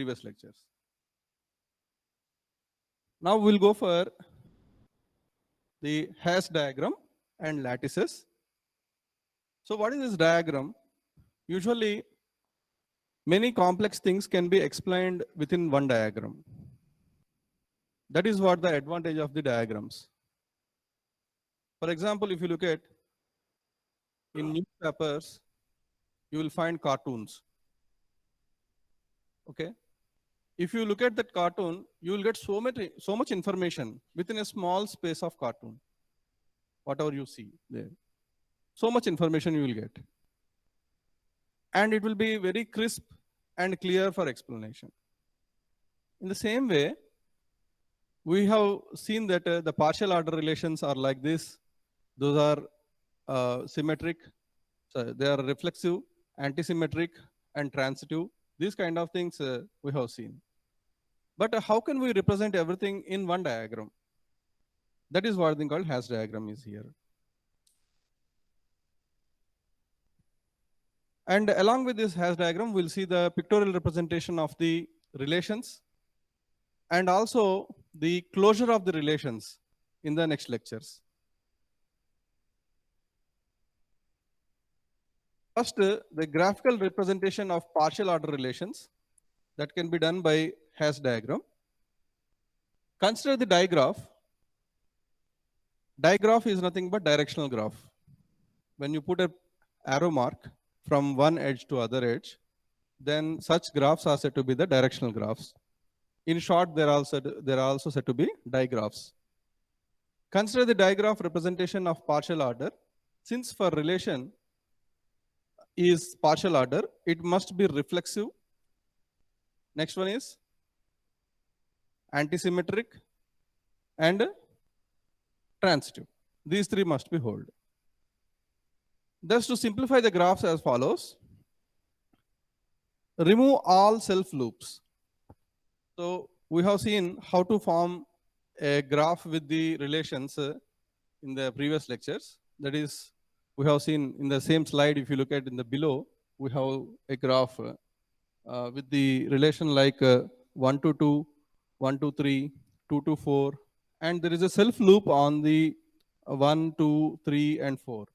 previous lectures. Now we'll go for the hash diagram and lattices. So what is this diagram? Usually many complex things can be explained within one diagram. That is what the advantage of the diagrams. For example, if you look at in newspapers, you will find cartoons. Okay. If you look at that cartoon, you will get so much information within a small space of cartoon. Whatever you see there, so much information you will get, and it will be very crisp and clear for explanation. In the same way, we have seen that the partial order relations are like this. Those are symmetric, so they are reflexive, antisymmetric, and transitive. These kind of things we have seen. But how can we represent everything in one diagram? That is what thing called hash diagram is here. And along with this hash diagram, we'll see the pictorial representation of the relations and also the closure of the relations in the next lectures. First, the graphical representation of partial order relations that can be done by hash diagram. Consider the digraph. Digraph is nothing but directional graph. When you put an arrow mark from one edge to other edge, then such graphs are said to be the directional graphs. In short, they are also said to be digraphs. Consider the digraph representation of partial order. Since for relation is partial order, it must be reflexive. Next one is antisymmetric and transitive. These three must be hold. Thus, to simplify the graphs as follows, remove all self loops. So we have seen how to form a graph with the relations in the previous lectures. That is, we have seen in the same slide, if you look at in the below, we have a graph with the relation like 1 to 2, 1 to 3, 2 to 4, and there is a self loop on the 1, 2, 3, and 4.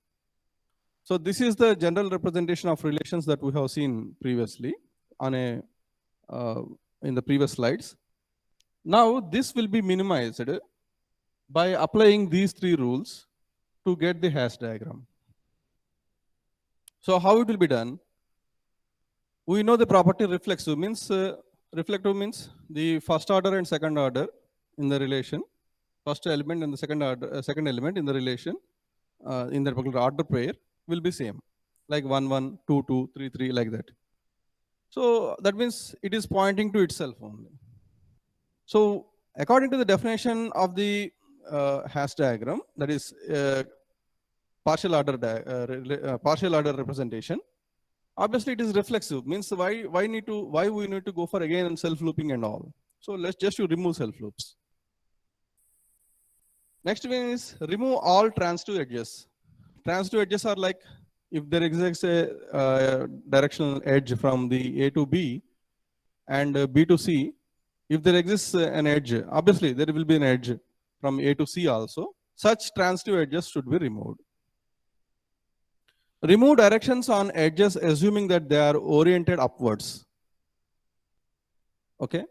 So this is the general representation of relations that we have seen previously on a in the previous slides. Now this will be minimized by applying these three rules to get the hash diagram. So how it will be done? We know the property reflexive means reflective means the first order and second order in the relation, first element and the second order second element in the relation in the particular order pair will be same, like 1 1 2 2 3 3 like that. So that means it is pointing to itself only. So according to the definition of the hash diagram, that is partial order representation, obviously it is reflexive, means why we need to go for again and self looping and all. So let's just remove self loops. Next one is remove all transitive edges. Transitive edges are like if there exists a directional edge from the A to B and B to C, if there exists an edge, obviously there will be an edge from A to C also. Such transitive edges should be removed. Remove directions on edges assuming that they are oriented upwards. Okay,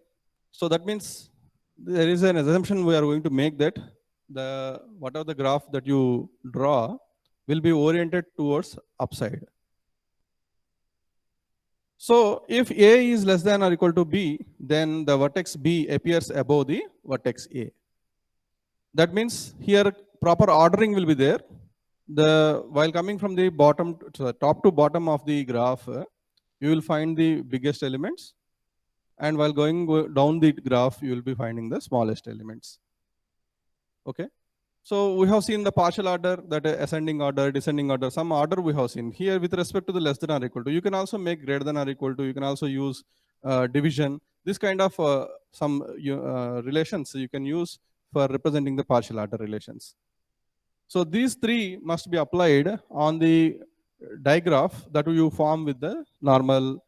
so that means there is an assumption we are going to make that whatever the graph that you draw will be oriented towards upside. So if A is less than or equal to B, then the vertex B appears above the vertex A. That means here proper ordering will be there. While coming from the bottom to the top to bottom of the graph, you will find the biggest elements, and while going down the graph, you will be finding the smallest elements. Okay. So we have seen the partial order, that ascending order, descending order, some order we have seen. Here with respect to the less than or equal to, you can also make greater than or equal to, you can also use division. This kind of some relations you can use for representing the partial order relations. So these three must be applied on the digraph that you form with the normal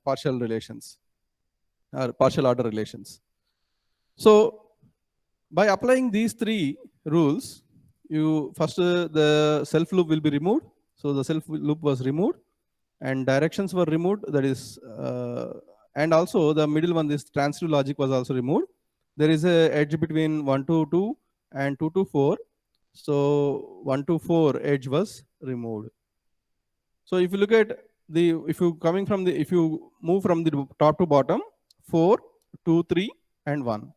partial relations. or partial order relations. So by applying these three rules, you first the self loop will be removed. So the self loop was removed and directions were removed. That is, and also the middle one, this transitive logic was also removed. There is a edge between 1 to 2 and 2 to 4. So 1 to 4 edge was removed. So if you look at if you move from the top to bottom, 4, 2, 3, and 1.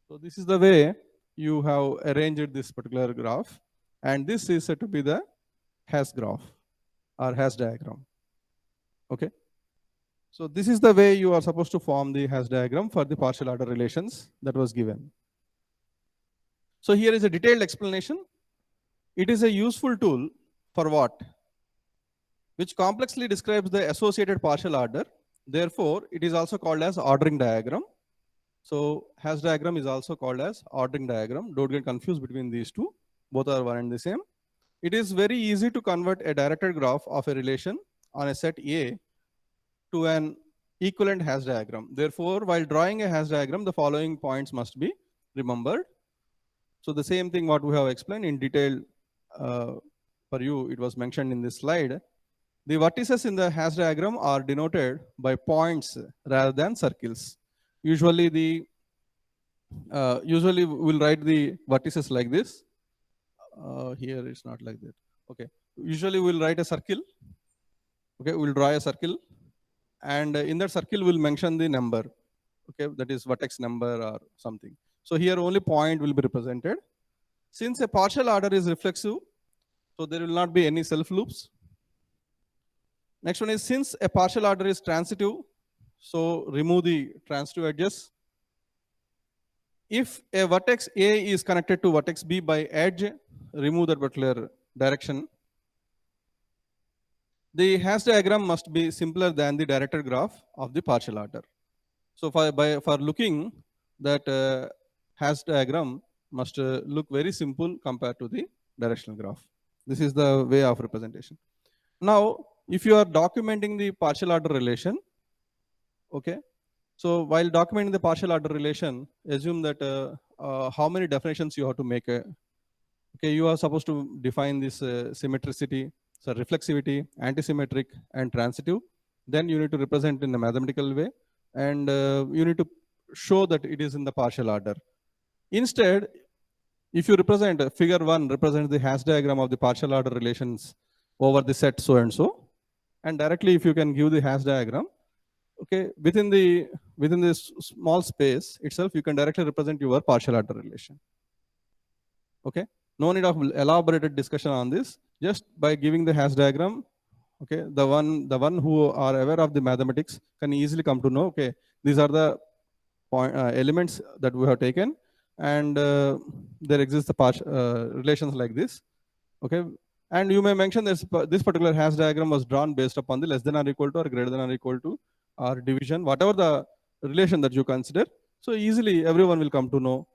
So this is the way you have arranged this particular graph, and this is said to be the hash graph or hash diagram. Okay. So this is the way you are supposed to form the hash diagram for the partial order relations that was given. So here is a detailed explanation. It is a useful tool for what? Which complexly describes the associated partial order. Therefore, it is also called as ordering diagram. So hash diagram is also called as ordering diagram. Don't get confused between these two. Both are one and the same. It is very easy to convert a directed graph of a relation on a set A to an equivalent hash diagram. Therefore, while drawing a hash diagram, the following points must be remembered. So the same thing what we have explained in detail for you, it was mentioned in this slide. The vertices in the hash diagram are denoted by points rather than circles. Usually we'll write the vertices like this. Here it's not like that. Okay. Usually we'll write a circle. Okay, we'll draw a circle, and in that circle we'll mention the number. Okay, that is vertex number or something. So here only point will be represented. Since a partial order is reflexive, so there will not be any self loops. Next one is, since a partial order is transitive, so remove the transitive edges. If a vertex A is connected to vertex B by edge, remove that particular direction. The hash diagram must be simpler than the directed graph of the partial order. So for looking that hash diagram must look very simple compared to the directional graph. This is the way of representation. Now, if you are documenting the partial order relation, okay, so while documenting the partial order relation, assume that how many definitions you have to make. Okay, you are supposed to define this symmetricity, so reflexivity, antisymmetric, and transitive. Then you need to represent in a mathematical way, and you need to show that it is in the partial order. Instead, if you represent figure 1 represents the hash diagram of the partial order relations over the set so and so, and directly if you can give the hash diagram, okay, within this small space itself, you can directly represent your partial order relation. Okay, no need of elaborated discussion on this. Just by giving the hash diagram, okay, the one who are aware of the mathematics can easily come to know, okay, these are the elements that we have taken, and there exists the relations like this. Okay, and you may mention this particular hash diagram was drawn based upon the less than or equal to or greater than or equal to or division, whatever the relation that you consider. So easily everyone will come to know,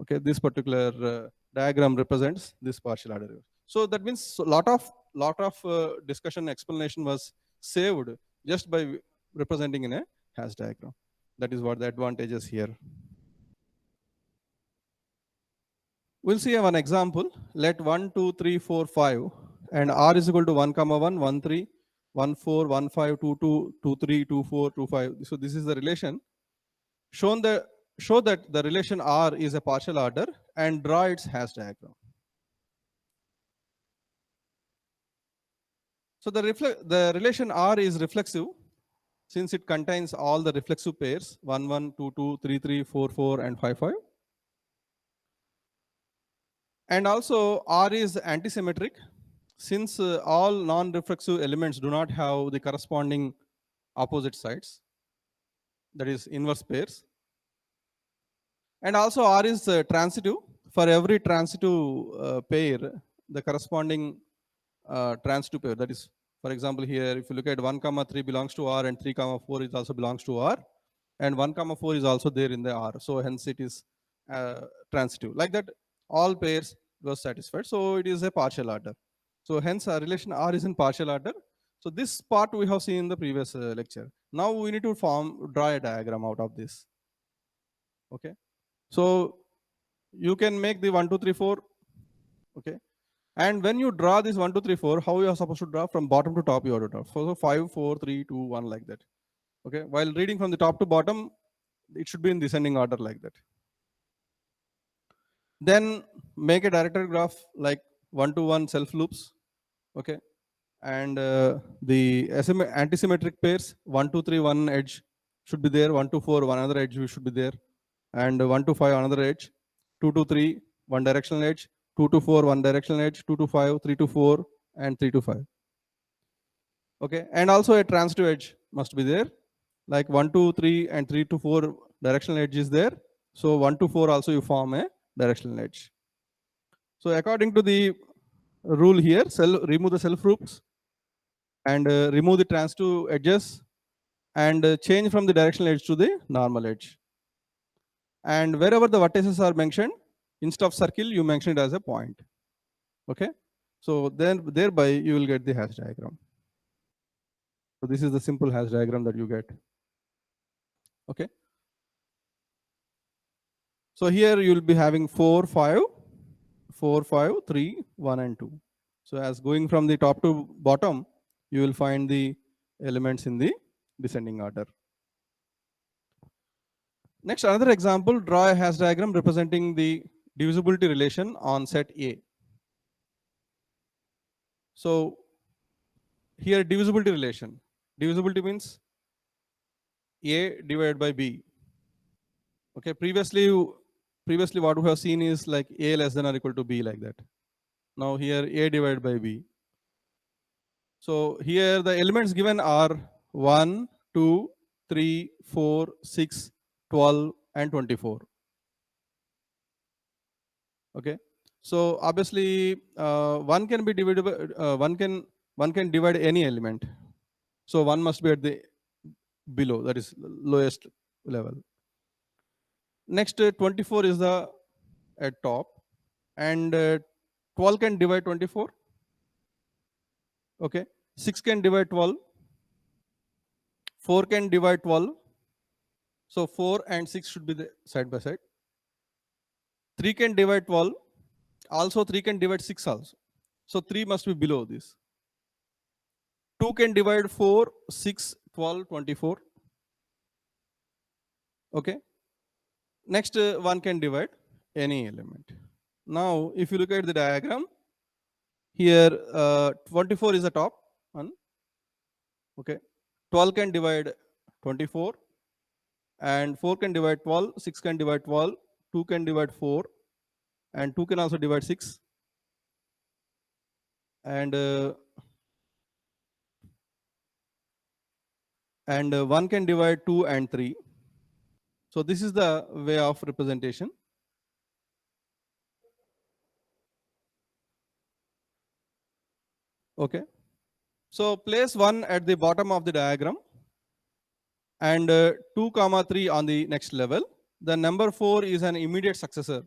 okay, this particular diagram represents this partial order. So that means a lot of discussion explanation was saved just by representing in a hash diagram. That is what the advantage is here. We'll see one example. Let 1, 2, 3, 4, 5 and r is equal to 1, 1, 1, 3, 1, 4, 1, 5, 2, 2, 2, 3, 2, 4, 2, 5. So this is the relation. Show that the relation R is a partial order and draw its hash diagram. So the relation R is reflexive since it contains all the reflexive pairs 1, 1, 2, 2, 3, 3, 4, 4, and 5, 5. And also R is antisymmetric since all non-reflexive elements do not have the corresponding opposite sides, that is inverse pairs. And also R is transitive. For every transitive pair, the corresponding transitive pair, that is, for example, here if you look at 1, 3 belongs to R and 3, 4 is also belongs to R, and 1, 4 is also there in the R. So hence it is transitive. Like that, all pairs were satisfied. So it is a partial order. So hence our relation R is in partial order. So this part we have seen in the previous lecture. Now we need to draw a diagram out of this. Okay. So you can make the 1, 2, 3, 4. Okay. And when you draw this 1, 2, 3, 4, how you are supposed to draw? From bottom to top you have to draw. So 5, 4, 3, 2, 1 like that. Okay. While reading from the top to bottom, it should be in descending order like that. Then make a directed graph like 1 to 1 self loops. Okay. And the antisymmetric pairs 1, 2, 3, one edge should be there. 1 to 4, one other edge should be there. And 1 to 5, another edge. 2 to 3, one directional edge. 2 to 4, one directional edge. 2 to 5, 3 to 4, and 3 to 5. Okay. And also a transitive edge must be there. Like 1 to 3 and 3 to 4 directional edge is there. So 1 to 4 also you form a directional edge. So according to the rule here, remove the self loops and remove the transitive edges and change from the directional edge to the normal edge. And wherever the vertices are mentioned, instead of circle, you mention it as a point. Okay. So then thereby you will get the hash diagram. So this is the simple hash diagram that you get. Okay. So here you will be having 4, 5, 4, 5, 3, 1, and 2. So as going from the top to bottom, you will find the elements in the descending order. Next, another example, draw a hash diagram representing the divisibility relation on set A. So here divisibility relation. Divisibility means A divided by B. Okay, previously what we have seen is like A less than or equal to B like that. Now here A divided by B. So here the elements given are 1, 2, 3, 4, 6, 12, and 24. Okay. So obviously one can be divided by, one can divide any element. So one must be at the below, that is lowest level. Next 24 is the at top, and 12 can divide 24. Okay. 6 can divide 12. 4 can divide 12. So 4 and 6 should be the side by side. 3 can divide 12. Also 3 can divide 6 also. So 3 must be below this. 2 can divide 4, 6, 12, 24. Okay. Next 1 can divide any element. Now if you look at the diagram, here 24 is the top one. Okay. 12 can divide 24. And 4 can divide 12, 6 can divide 12, 2 can divide 4, and 2 can also divide 6. And 1 can divide 2 and 3. So this is the way of representation. Okay. So place 1 at the bottom of the diagram and 2, 3 on the next level. The number 4 is an immediate successor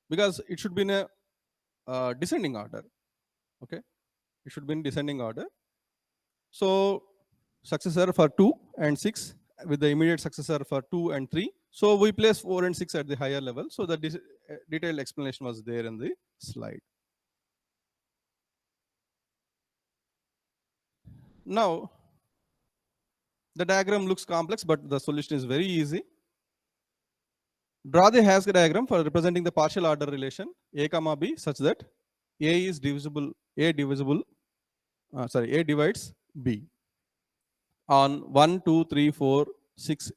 because it should be in a descending order. Okay. It should be in descending order. So successor for 2 and 6 with the immediate successor for 2 and 3. So we place 4 and 6 at the higher level. So the detailed explanation was there in the slide. Now, the diagram looks complex, but the solution is very easy. Draw the hash diagram for representing the partial order relation A comma B such that A is divisible, A divides B on 1, 2, 3, 4, 6,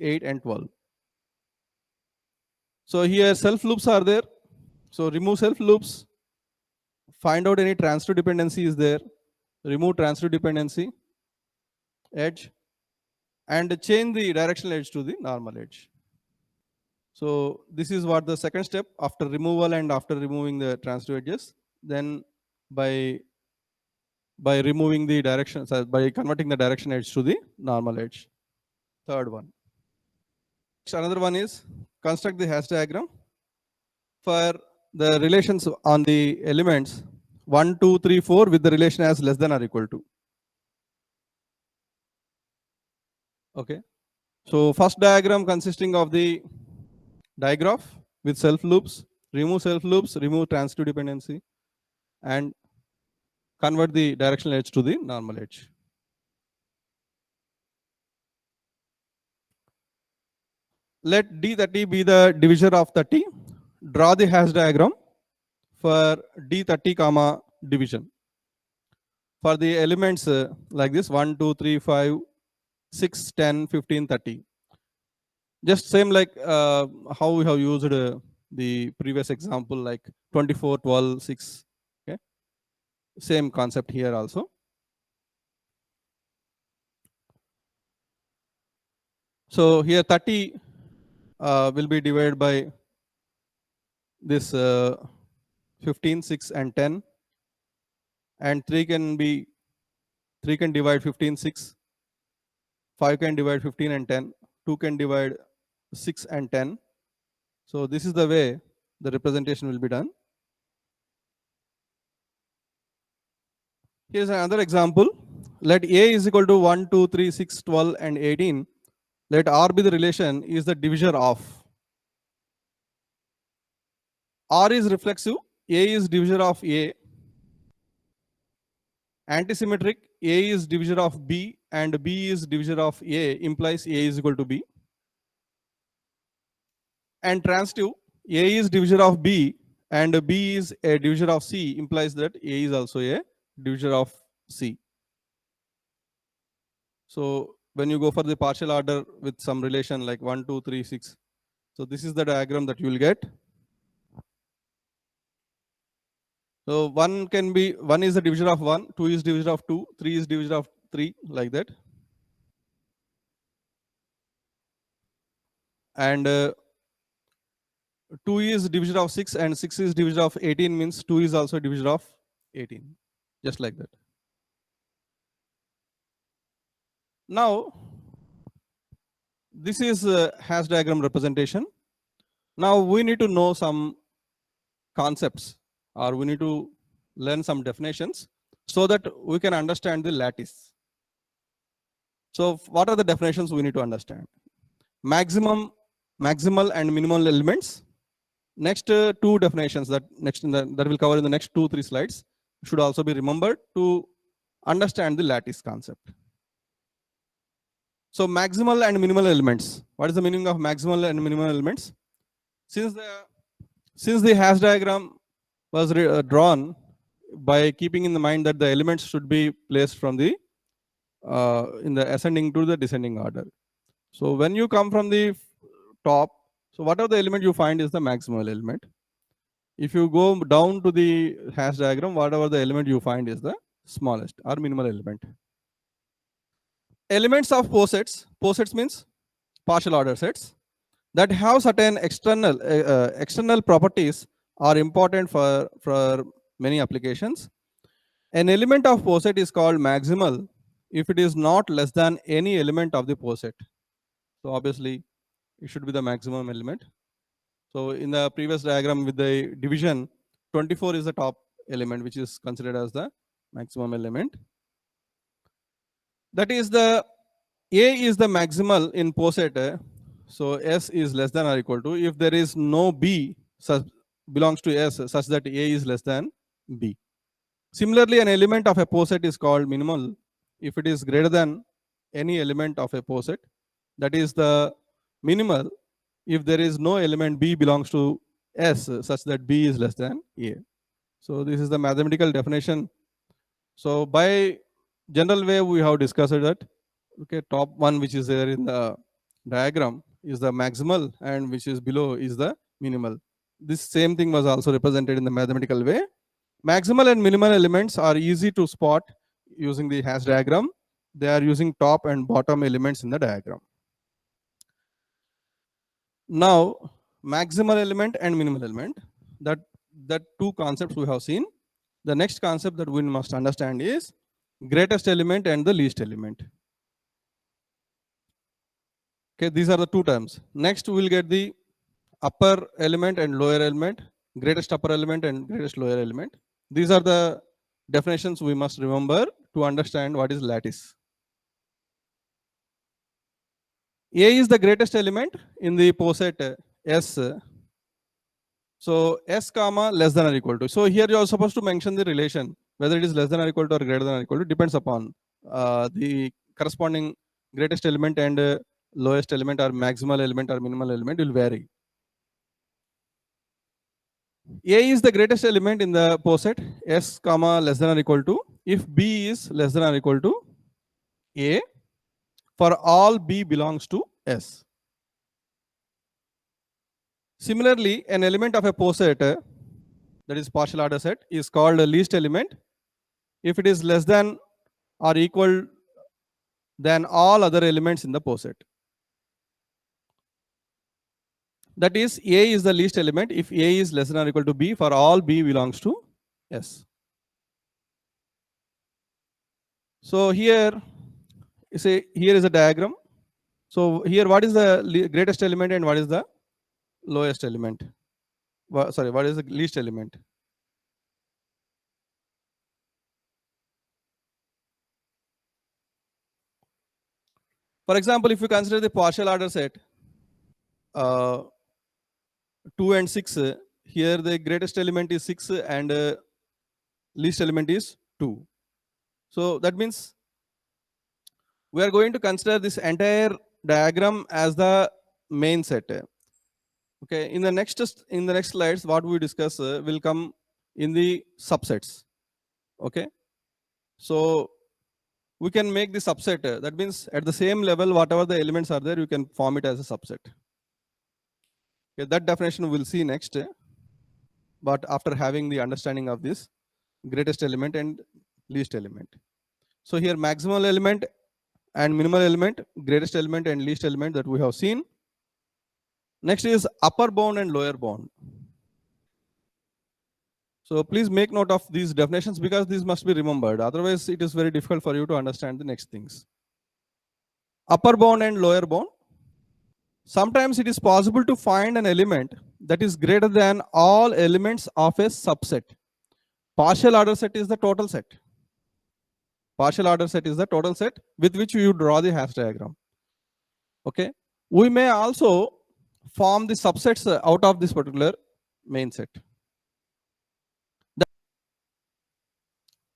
8, and 12. So here self loops are there. So remove self loops, find out any transitive dependency is there, remove transitive dependency, edge, and change the directional edge to the normal edge. So this is what the second step after removal and after removing the transitive edges. Then by removing the direction, by converting the direction edge to the normal edge. Third one. Another one is construct the hash diagram for the relations on the elements 1, 2, 3, 4 with the relation as less than or equal to. Okay. So first diagram consisting of the digraph with self loops, remove transitive dependency, and convert the directional edge to the normal edge. Let D30 be the divisor of 30. Draw the hash diagram for D30 comma division. For the elements like this 1, 2, 3, 5, 6, 10, 15, 30. Just same like how we have used the previous example like 24, 12, 6. Okay. Same concept here also. So here 30 will be divided by this 15, 6 and 10, and 3 can divide 15, 6, 5 can divide 15 and 10, 2 can divide 6 and 10. So this is the way the representation will be done. Here's another example. Let A is equal to 1, 2, 3, 6, 12 and 18. Let R be the relation is the divisor of. R is reflexive, A is divisor of A. Antisymmetric, A is divisor of B and B is divisor of A implies A is equal to B. And transitive, A is divisor of B and B is a divisor of C implies that A is also a divisor of C. So when you go for the partial order with some relation like 1, 2, 3, 6. So this is the diagram that you will get. So 1 is the divisor of 1, 2 is divisor of 2, 3 is divisor of 3, like that. And 2 is divisor of 6 and 6 is divisor of 18 means 2 is also divisor of 18, just like that. Now, this is a hash diagram representation. Now we need to know some concepts or we need to learn some definitions so that we can understand the lattice. So what are the definitions we need to understand? Maximal and minimal elements. Next two definitions that will cover in the next 2-3 slides should also be remembered to understand the lattice concept. So maximal and minimal elements. What is the meaning of maximal and minimal elements? Since the hash diagram was drawn by keeping in the mind that the elements should be placed from the in the ascending to the descending order. So when you come from the top, so whatever the element you find is the maximal element. If you go down to the hash diagram, whatever the element you find is the smallest or minimal element. Elements of posets. Posets means partial order sets that have certain external properties are important for many applications. An element of poset is called maximal if it is not less than any element of the poset. So obviously it should be the maximum element. So in the previous diagram with the division, 24 is the top element which is considered as the maximum element. That is the A is the maximal in poset. So S is less than or equal to if there is no B belongs to S such that A is less than B. Similarly, an element of a poset is called minimal if it is greater than any element of a poset. That is the minimal if there is no element B belongs to S such that B is less than A. So this is the mathematical definition. So by general way we have discussed that. Okay, top one which is there in the diagram is the maximal and which is below is the minimal. This same thing was also represented in the mathematical way. Maximal and minimal elements are easy to spot using the hash diagram. They are using top and bottom elements in the diagram. Now, maximal element and minimal element, that two concepts we have seen. The next concept that we must understand is greatest element and the least element. Okay, these are the two terms. Next, we will get the upper element and lower element, greatest upper element and greatest lower element. These are the definitions we must remember to understand what is lattice. A is the greatest element in the poset S. So S comma less than or equal to. So here you are supposed to mention the relation, whether it is less than or equal to or greater than or equal to, depends upon the corresponding greatest element and lowest element or maximal element or minimal element will vary. A is the greatest element in the poset S comma less than or equal to if B is less than or equal to A for all B belongs to S. Similarly, an element of a poset, that is partial order set, is called a least element if it is less than or equal than all other elements in the poset. That is, A is the least element if A is less than or equal to B for all B belongs to S. So here, you say here is a diagram. So here, what is the greatest element and what is the lowest element? Sorry, what is the least element? For example, if you consider the partial order set 2 and 6, here the greatest element is 6 and least element is 2. So that means we are going to consider this entire diagram as the main set. Okay, in the next slides, what we discuss will come in the subsets. Okay, so we can make the subset. That means at the same level, whatever the elements are there, you can form it as a subset. Okay, that definition we'll see next. But after having the understanding of this greatest element and least element. So here maximal element and minimal element, greatest element and least element that we have seen. Next is upper bound and lower bound. So please make note of these definitions because these must be remembered. Otherwise, it is very difficult for you to understand the next things. Upper bound and lower bound. Sometimes it is possible to find an element that is greater than all elements of a subset. Partial order set is the total set. Partial order set is the total set with which you draw the hash diagram. Okay. We may also form the subsets out of this particular main set.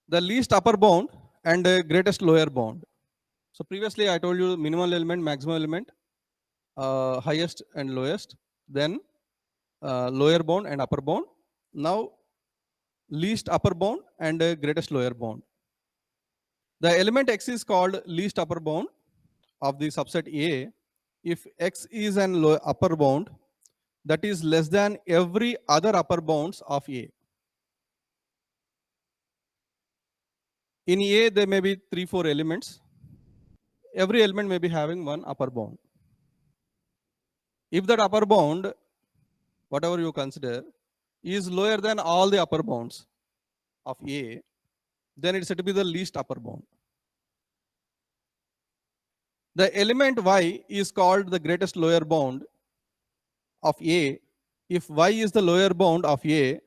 The least upper bound and greatest lower bound. So previously I told you minimal element, maximum element, highest and lowest, then lower bound and upper bound. Now least upper bound and greatest lower bound. The element X is called least upper bound of the subset A if X is an upper bound that is less than every other upper bounds of A. In A, there may be 3-4 elements. Every element may be having one upper bound. If that upper bound, whatever you consider, is lower than all the upper bounds of A, then it's said to be the least upper bound. The element Y is called the greatest lower bound of A if Y is the lower bound of A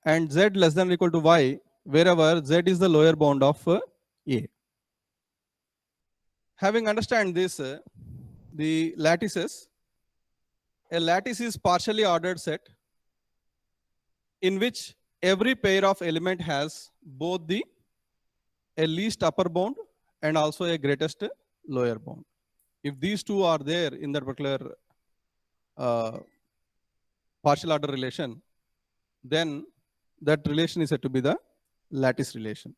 and Z less than or equal to Y, wherever Z is the lower bound of A. Having understand this, the lattices, a lattice is partially ordered set in which every pair of element has both a least upper bound and also a greatest lower bound. If these two are there in that particular partial order relation, then that relation is said to be the lattice relation.